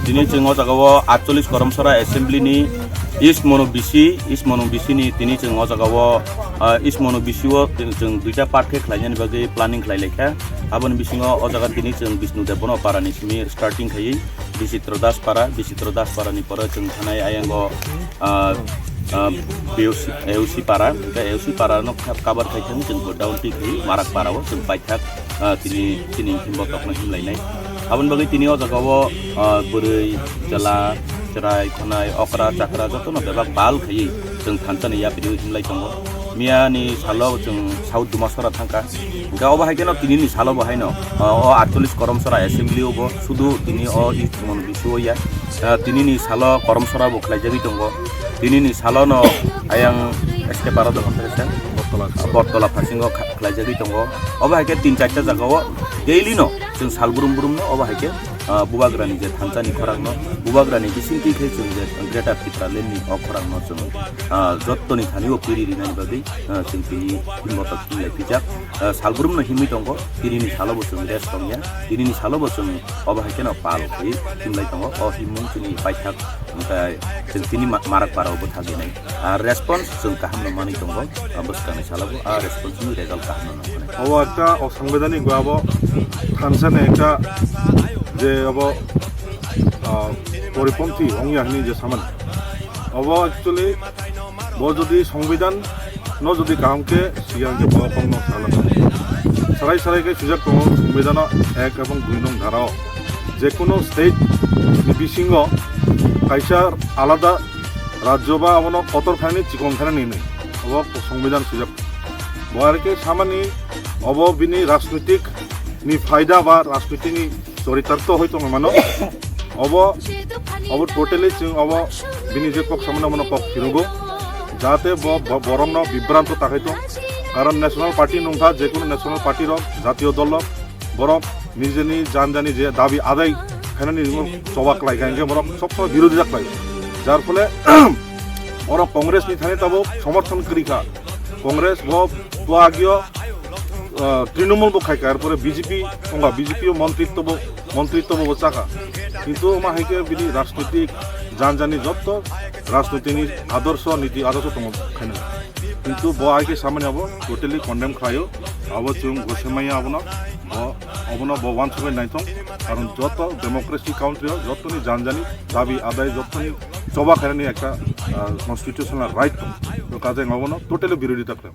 তিনি जों o jagao 48 koromsara assembly ni east monobisi ni তিনি जों o jagao east monobisi o जों duita part ke khlainani bagai planning khlailekha abon bisingo o jaga তিনি जों Bishnudev bono parani simi starting khai Bishitro Das para ni pore जों thanai ayango AOC para no kabar khaithang जों down tik hi marak para o जों paithak তিনি himbotok na himlainai abon bagai তিনি o jagao borei jala cerai khonai okra chakra joto no bebak bal khai जों thanchani ya video himlai tongo mia ni salo जों south dumasora thangka gaw bahai keno তিনি ni salo bahai no o 48 koromsara assembly obo sudu তিনি o east monobisi ya তিনি ni salo koromsara bo khlaijagi tongo তিনি ni salo no ayang eske para do kontresen bottola phasingo khlaijagi tongo oba hake 3-4 jagao daily no जों salburum no oba hake bubagrani je thanchani khorang no bubagrani bisinti khai जों je greater Pitraland ni khorang no जों jottoni thani o piri rinani bagai जों pini himmotok himlai pijak salburum no himi tongo তিনি ni salo bo जों rest tongya তিনি ni salo bo जों oba hake no pal khai himlai tongo o himung chini paithak ओमफ्राय जों তিনি marak para obo thaginai response जों kaham no mani tongo boskani salabo response ni result kaham no ও একটা অসাংবিধানিক ভাবে থানসানে একটা যে অব পরিপন্থী অংয়াহনি যে সামান অব অ্যাকচুয়ালি ব যদি সংবিধান ন যদি কামকে সিয়াংকে বকং সালাম সারাইকে সুযোগ দङ সংবিধান 1 এবং 2 নং ধারা যে কোনো স্টেট বিসিংহ কাইসা আলাদা রাজ্য বা আমন কতর খানি চিকন খানি নেই অব সংবিধান সুযোগ বয়ারকে সামানি অব বিনি রাজনৈতিক ni फायदा बा राजनीतिनि चरितार्थ हयतो मानो अब टोटली जों अब बिनि जे पक्ष सामने पक्ष फिरगो जाहाते बरम न विभ्रांत थाखायतो कारण नेशनल पार्टी नंखा जेकुनो नेशनल पार्टी र जातीय दल बरम निजेनि जानजानि जे दाबी आदाय खानानि चबाक लायगांगे बरम सब समय विरोधी जाकलाय जार फले और कांग्रेस नि थाने तब समर्थन करिखा कांग्रेस ब आगियो তৃণমূল বখাইকা এরপরে বিজেপিও মন্ত্রিত্ব চাকা কিন্তু মা হাইকে বিনি রাজনৈতিক জানজানি যত রাজনৈতিক নীতি আদর্শ দङ খাইনা কিন্তু ব আইকে সামনে হবো টোটালি কন্ডেম খাইও আবো जों গসেমাইয়া অবনা ব ওয়ান সবাই নাইথং কারণ যত ডেমোক্রেসি কাউন্ট্রিও যতনি জানজানি দাবি আদায় যতনি চবা খাইনানি একটা কনস্টিটিউশনাল রাইট তো কাজে অবনা টোটালি বিরোধিতা করে